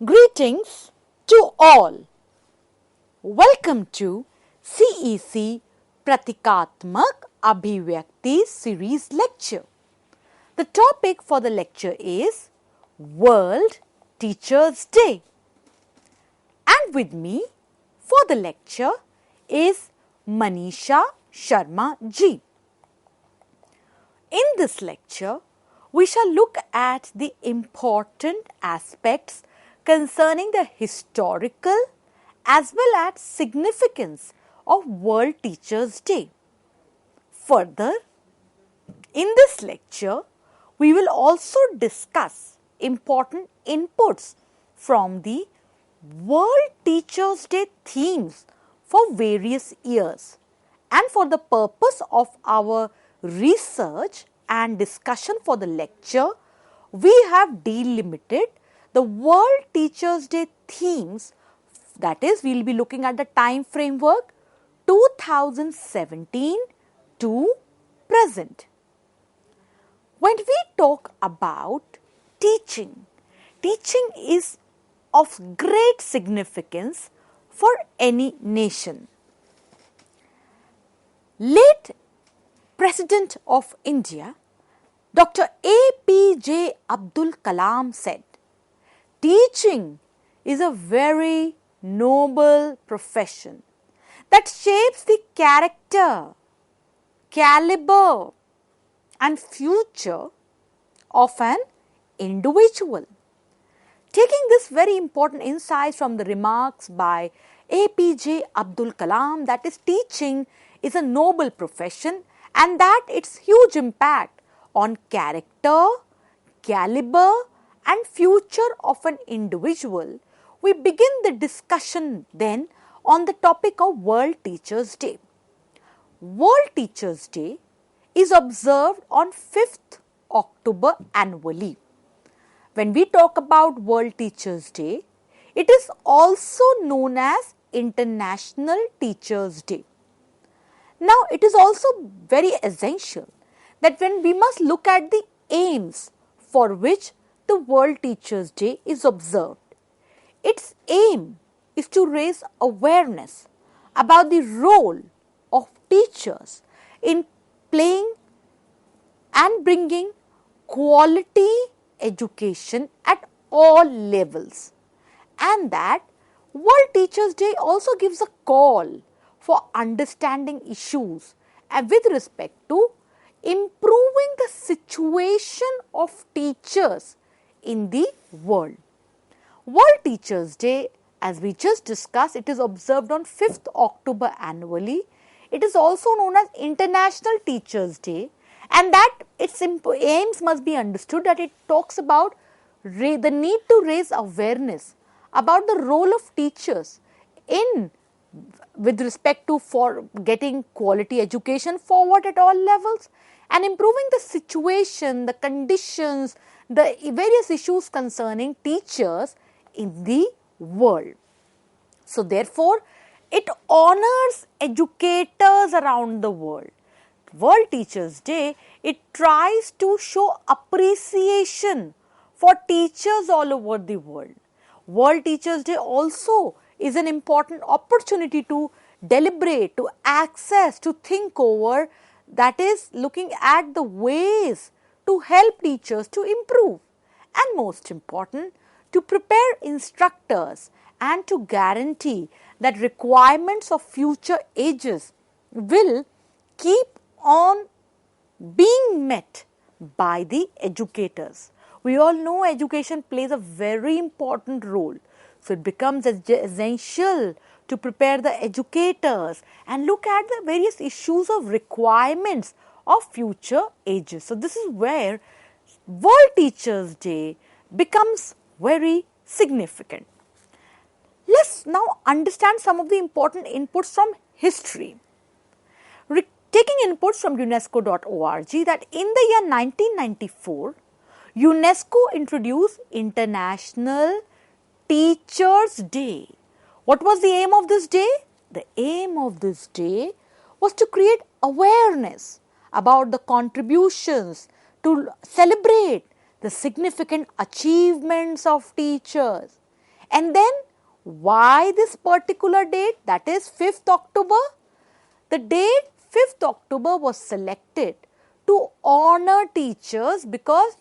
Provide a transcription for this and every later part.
Greetings to all. Welcome to CEC Pratikatmak Abhivyakti series lecture. The topic for the lecture is World Teachers' Day. And with me for the lecture is Manisha Sharma ji. In this lecture, we shall look at the important aspects concerning the historical as well as significance of World Teachers' Day. Further, in this lecture, we will also discuss important inputs from the World Teachers' Day themes for various years, and for the purpose of our research and discussion for the lecture, we have delimited the World Teachers' Day themes. That is, we will be looking at the time framework 2017 to present. When we talk about teaching, teaching is of great significance for any nation. Late President of India, Dr. APJ Abdul Kalam said, teaching is a very noble profession that shapes the character, caliber and future of an individual. Taking this very important insight from the remarks by APJ Abdul Kalam, that is, teaching is a noble profession and that its huge impact on character, caliber and future of an individual, we begin the discussion then on the topic of World Teachers' Day. World Teachers' Day is observed on 5th October annually. When we talk about World Teachers' Day, it is also known as International Teachers' Day. Now, it is also very essential that when we must look at the aims for which the World Teachers' Day is observed, its aim is to raise awareness about the role of teachers in playing and bringing quality education at all levels, and that World Teachers' Day also gives a call for understanding issues and with respect to improving the situation of teachers in the world. World Teachers' Day, as we just discussed, it is observed on 5th October annually. It is also known as International Teachers' Day, and that its aims must be understood that it talks about the need to raise awareness about the role of teachers in with respect to for getting quality education forward at all levels and improving the situation, the conditions, the various issues concerning teachers in the world. So, therefore, it honors educators around the world. World Teachers' Day, it tries to show appreciation for teachers all over the world. World Teachers' Day also is an important opportunity to deliberate, to access, to think over, that is, looking at the ways to help teachers to improve, and most important, to prepare instructors and to guarantee that requirements of future ages will keep on being met by the educators. We all know education plays a very important role. So, it becomes essential to prepare the educators and look at the various issues of requirements of future ages. So, this is where World Teachers' Day becomes very significant. Let's now understand some of the important inputs from history. Taking inputs from UNESCO.org, that in the year 1994, UNESCO introduced International Teachers' Day. What was the aim of this day? The aim of this day was to create awareness about the contributions, to celebrate the significant achievements of teachers And then why this particular date, that is 5th October? The date 5th October was selected to honor teachers because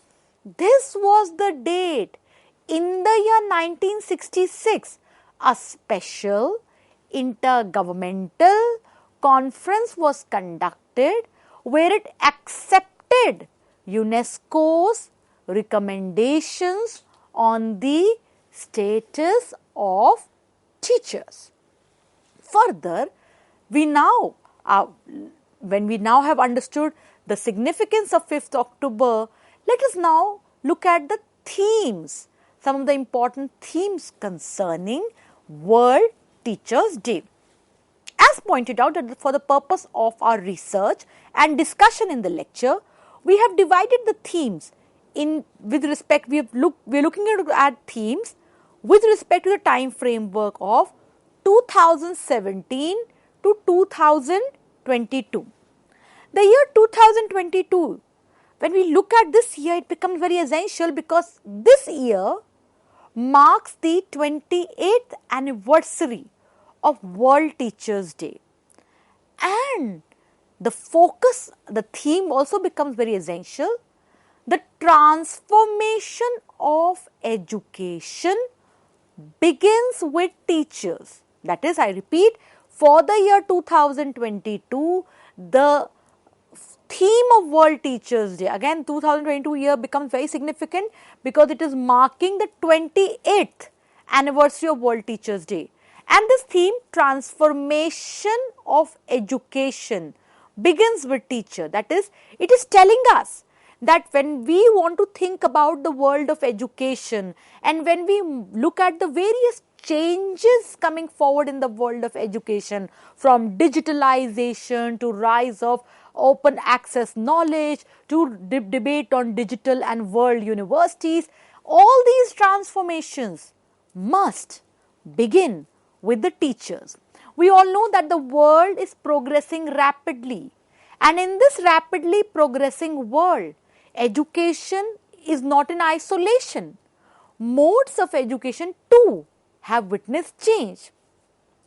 this was the date in the year 1966 a special intergovernmental conference was conducted where it accepted UNESCO's recommendations on the status of teachers. Further, when we now have understood the significance of 5th October, let us now look at the themes, some of the important themes concerning World Teachers' Day. As pointed out, that for the purpose of our research and discussion in the lecture, we have divided the themes with respect, we are looking at themes with respect to the time framework of 2017 to 2022. The year 2022, when we look at this year, it becomes very essential because this year marks the 28th anniversary of World Teachers' Day. And the focus, the theme also becomes very essential. The transformation of education begins with teachers. That is, I repeat, for the year 2022, the theme of World Teachers' Day, again 2022 year becomes very significant because it is marking the 28th anniversary of World Teachers' Day. And this theme, transformation of education, begins with teacher. That is, it is telling us that when we want to think about the world of education and when we look at the various changes coming forward in the world of education, from digitalization to rise of open access knowledge to debate on digital and world universities, all these transformations must begin with the teachers. We all know that the world is progressing rapidly, and in this rapidly progressing world, education is not in isolation. Modes of education too have witnessed change.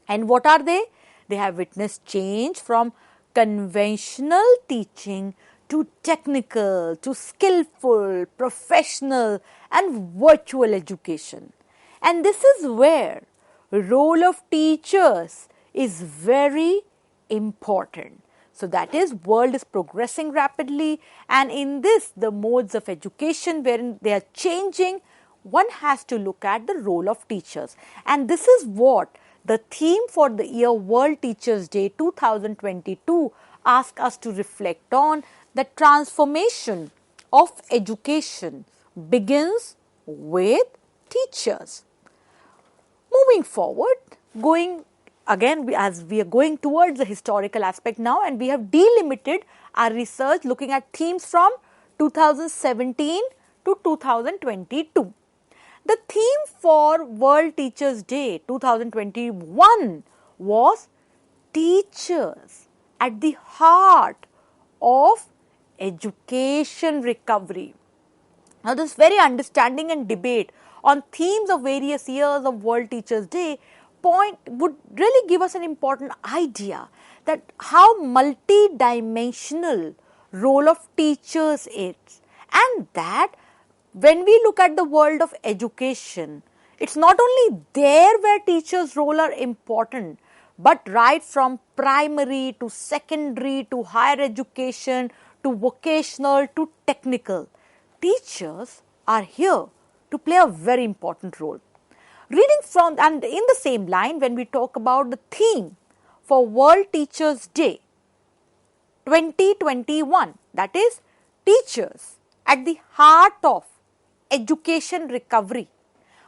And what are they? They have witnessed change from conventional teaching to technical, to skillful, professional and virtual education. And this is where the role of teachers is very important. So that is, world is progressing rapidly, and in this, the modes of education wherein they are changing, one has to look at the role of teachers. And this is what the theme for the year World Teachers' Day 2022 asks us to reflect on. The transformation of education begins with teachers. Moving forward, as we are going towards the historical aspect now, and we have delimited our research looking at themes from 2017 to 2022. The theme for World Teachers' Day 2021 was teachers at the heart of education recovery. Now, this very understanding and debate on themes of various years of World Teachers' Day would really give us an important idea that how multi-dimensional role of teachers is, and that when we look at the world of education, it's not only there where teachers' role are important, but right from primary to secondary to higher education to vocational to technical, teachers are here to play a very important role. Reading from, and in the same line, when we talk about the theme for World Teachers' Day 2021, that is, teachers at the heart of education recovery,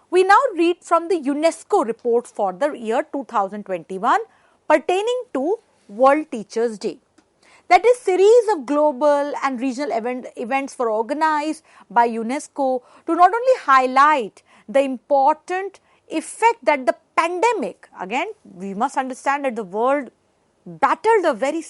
we now read from the UNESCO report for the year 2021 pertaining to World Teachers' Day. That is, series of global and regional events were organized by UNESCO to not only highlight the important effect that the pandemic, again we must understand that the world battled a very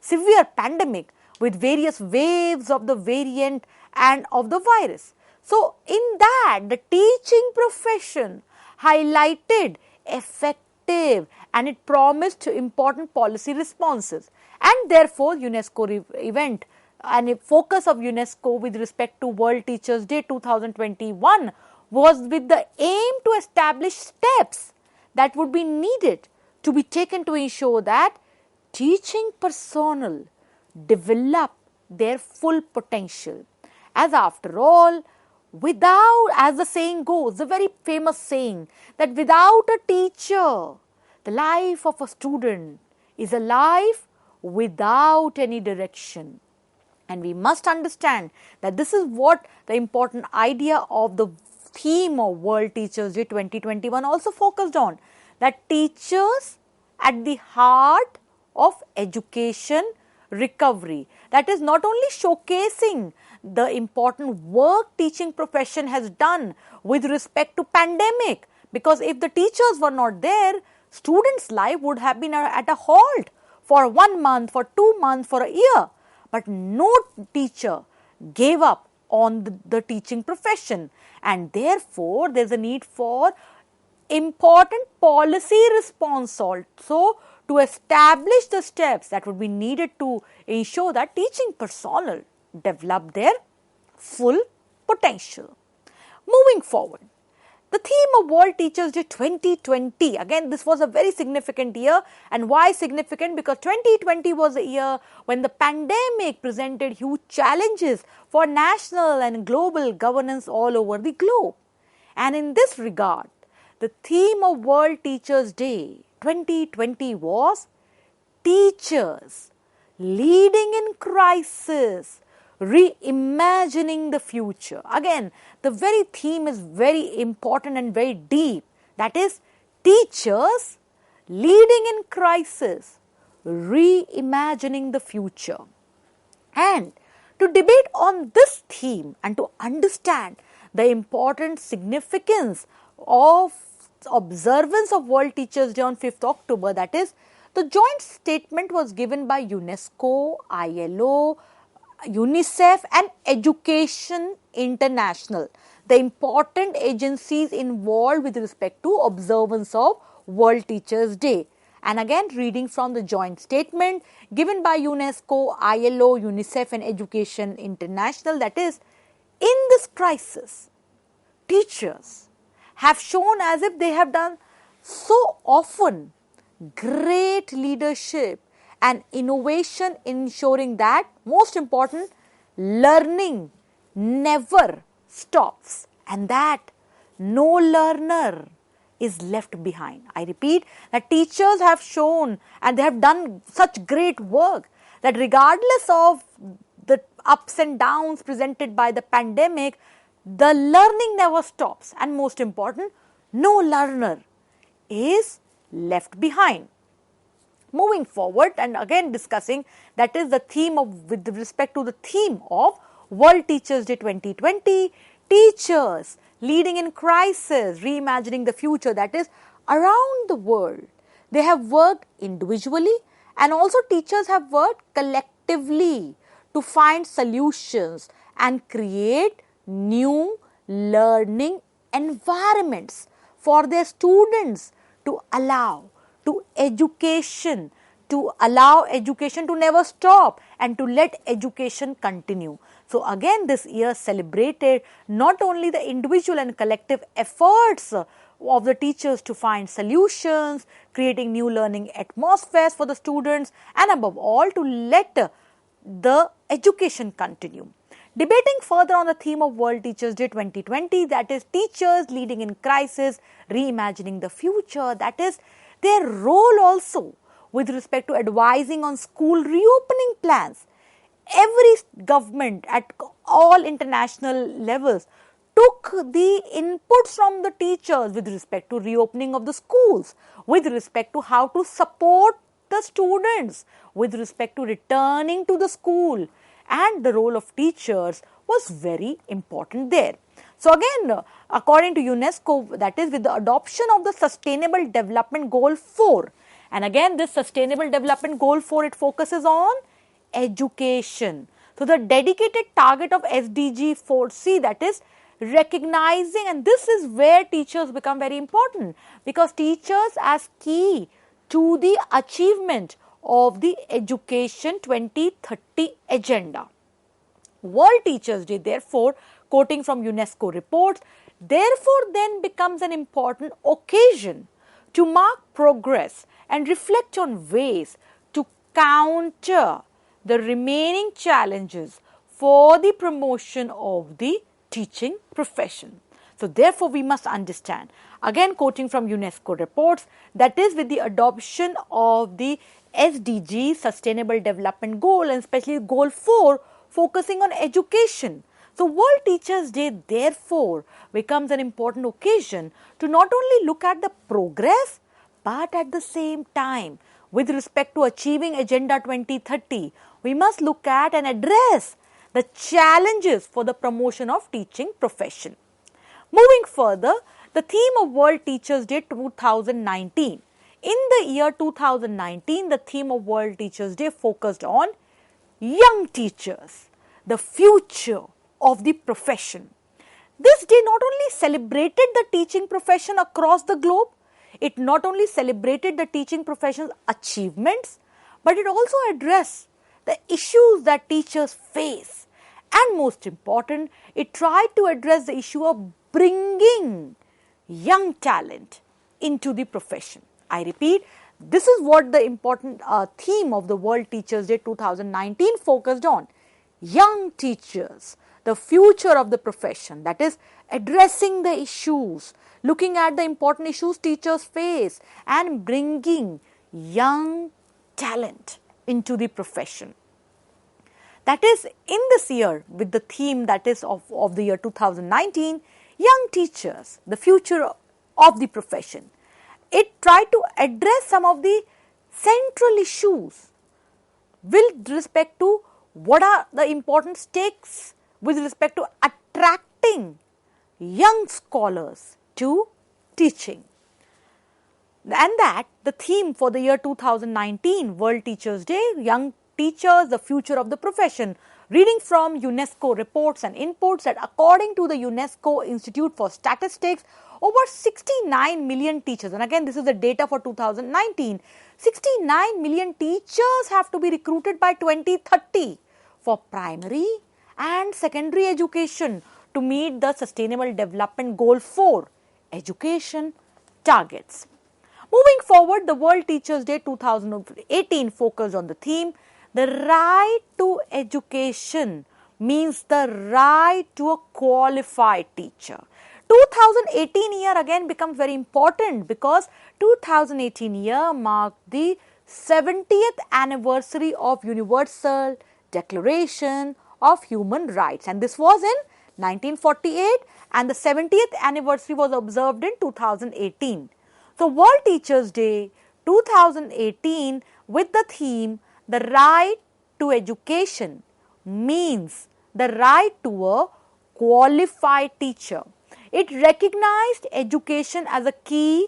severe pandemic with various waves of the variant and of the virus. So in that, the teaching profession highlighted effective and it promised important policy responses. And therefore, UNESCO event and a focus of UNESCO with respect to World Teachers Day 2021 was with the aim to establish steps that would be needed to be taken to ensure that teaching personnel develop their full potential. As after all, without, as the saying goes, the very famous saying that without a teacher, the life of a student is a life without any direction. And we must understand that this is what the important idea of the theme of World Teachers Day 2021 also focused on, that teachers at the heart of education recovery. That is not only showcasing the important work teaching profession has done with respect to pandemic, because if the teachers were not there, students' life would have been at a halt for 1 month, for 2 months, for a year. But no teacher gave up on the teaching profession, and therefore there is a need for important policy response also to establish the steps that would be needed to ensure that teaching personnel develop their full potential. Moving forward, the theme of World Teachers Day 2020, again this was a very significant year. And why significant? Because 2020 was a year when the pandemic presented huge challenges for national and global governance all over the globe. And in this regard, the theme of World Teachers Day 2020 was Teachers Leading in Crisis, Reimagining the Future. Again, the very theme is very important and very deep. That is, teachers leading in crisis, reimagining the future. And to debate on this theme and to understand the important significance of observance of World Teachers Day on 5th October, that is, the joint statement was given by UNESCO, ILO, UNICEF and Education International, the important agencies involved with respect to observance of World Teachers Day. And again, reading from the joint statement given by UNESCO, ILO, UNICEF and Education International, that is, in this crisis, teachers have shown as if they have done so often great leadership and innovation, ensuring that, most important, learning never stops and that no learner is left behind. I repeat that teachers have shown and they have done such great work that regardless of the ups and downs presented by the pandemic, the learning never stops and, most important, no learner is left behind. Moving forward and again discussing, that is the theme of, with respect to the theme of World Teachers Day 2020, teachers leading in crisis, reimagining the future. That is, around the world, they have worked individually and also teachers have worked collectively to find solutions and create new learning environments for their students to allow education to never stop and to let education continue. So again, this year celebrated not only the individual and collective efforts of the teachers to find solutions, creating new learning atmospheres for the students, and above all to let the education continue. Debating further on the theme of World Teachers Day 2020, that is teachers leading in crisis, reimagining the future, that is their role also with respect to advising on school reopening plans. Every government at all international levels took the inputs from the teachers with respect to reopening of the schools, with respect to how to support the students, with respect to returning to the school, and the role of teachers was very important there. So again, according to UNESCO, that is with the adoption of the Sustainable Development Goal 4. And again, this Sustainable Development Goal 4, it focuses on education. So the dedicated target of SDG 4C, that is recognizing, and this is where teachers become very important, because teachers as key to the achievement of the Education 2030 agenda. World Teachers Day, therefore, quoting from UNESCO reports, therefore then becomes an important occasion to mark progress and reflect on ways to counter the remaining challenges for the promotion of the teaching profession. So therefore we must understand, again quoting from UNESCO reports, that is with the adoption of the SDG, Sustainable Development Goal, and especially Goal 4, focusing on education. So World Teachers Day therefore becomes an important occasion to not only look at the progress, but at the same time, with respect to achieving Agenda 2030, we must look at and address the challenges for the promotion of teaching profession. Moving further, the theme of World Teachers Day 2019. In the year 2019, the theme of World Teachers Day focused on young teachers, the future of the profession. This day not only celebrated the teaching profession across the globe, it not only celebrated the teaching profession's achievements, but it also addressed the issues that teachers face. And most important, it tried to address the issue of bringing young talent into the profession. I repeat, this is what the important theme of the World Teachers Day 2019 focused on. Young teachers, the future of the profession, that is addressing the issues, looking at the important issues teachers face and bringing young talent into the profession. That is, in this year, with the theme that is of the year 2019, young teachers, the future of the profession. It tried to address some of the central issues with respect to what are the important stakes with respect to attracting young scholars to teaching. And that the theme for the year 2019 World Teachers Day, Young Teachers, the Future of the Profession, reading from UNESCO reports and inputs that according to the UNESCO Institute for Statistics, over 69 million teachers, and again this is the data for 2019, 69 million teachers have to be recruited by 2030 for primary and secondary education to meet the Sustainable Development Goal 4, education targets. Moving forward, the World Teachers Day 2018 focused on the theme, the right to education means the right to a qualified teacher. 2018 year again becomes very important because 2018 year marked the 70th anniversary of Universal Declaration of Human Rights, and this was in 1948 and the 70th anniversary was observed in 2018. So World Teachers Day 2018 with the theme the right to education means the right to a qualified teacher. It recognized education as a key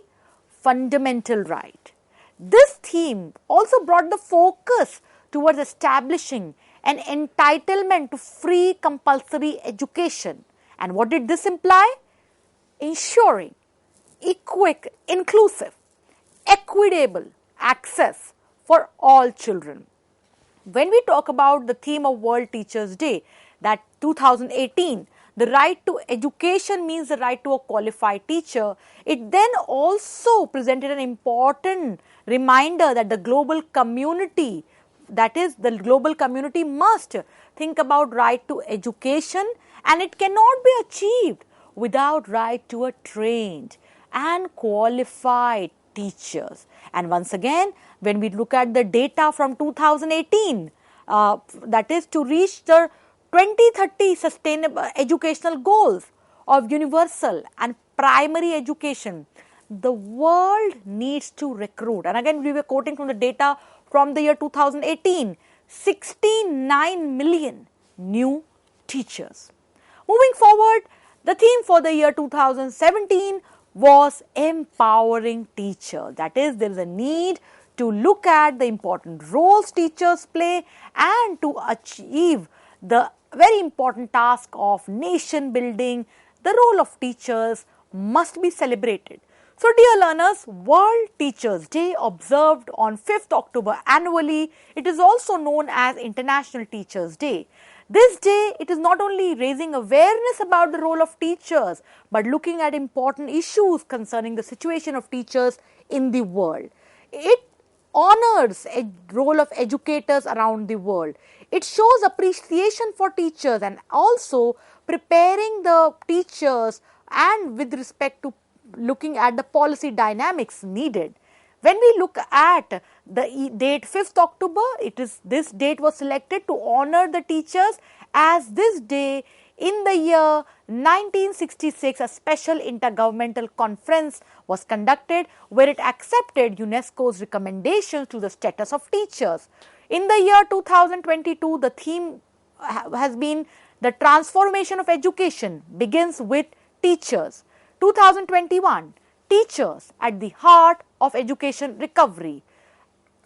fundamental right. This theme also brought the focus towards establishing an entitlement to free compulsory education. And what did this imply? Ensuring inclusive, equitable access for all children. When we talk about the theme of World Teachers Day, that 2018, the right to education means the right to a qualified teacher, it then also presented an important reminder that the global community, that is the global community must think about right to education, and it cannot be achieved without right to a trained and qualified teachers. And once again, when we look at the data from 2018, that is to reach the 2030 sustainable educational goals of universal and primary education, the world needs to recruit. And again, we were quoting from the data from the year 2018, 69 million new teachers. Moving forward, the theme for the year 2017 was empowering teachers. That is, there is a need to look at the important roles teachers play and to achieve the very important task of nation building, the role of teachers must be celebrated. So dear learners, World Teachers Day observed on 5th October annually, it is also known as International Teachers Day. This day, it is not only raising awareness about the role of teachers, but looking at important issues concerning the situation of teachers in the world. It honors a role of educators around the world. It shows appreciation for teachers and also preparing the teachers and with respect to looking at the policy dynamics needed. When we look at the date 5th October, this date was selected to honor the teachers, as this day in the year 1966 a special intergovernmental conference was conducted where it accepted UNESCO's recommendations to the status of teachers. In the year 2022, the theme has been the transformation of education begins with teachers. 2021, teachers at the heart of education recovery.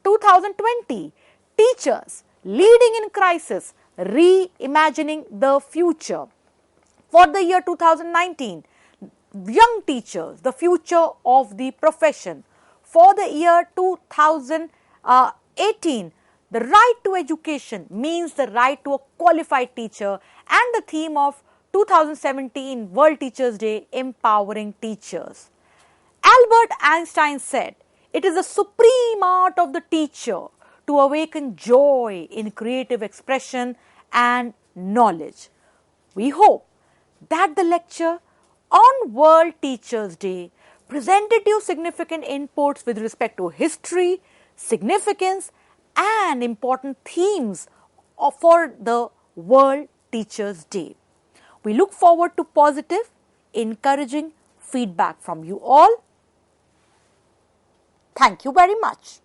2020, teachers leading in crisis, reimagining the future. For the year 2019, young teachers, the future of the profession. For the year 2018, the right to education means the right to a qualified teacher, and the theme of 2017 World Teachers Day, empowering teachers. Albert Einstein said, "It is the supreme art of the teacher to awaken joy in creative expression and knowledge." We hope that the lecture on World Teachers Day presented you significant inputs with respect to history, significance, and important themes for the World Teachers Day. We look forward to positive, encouraging feedback from you all. Thank you very much.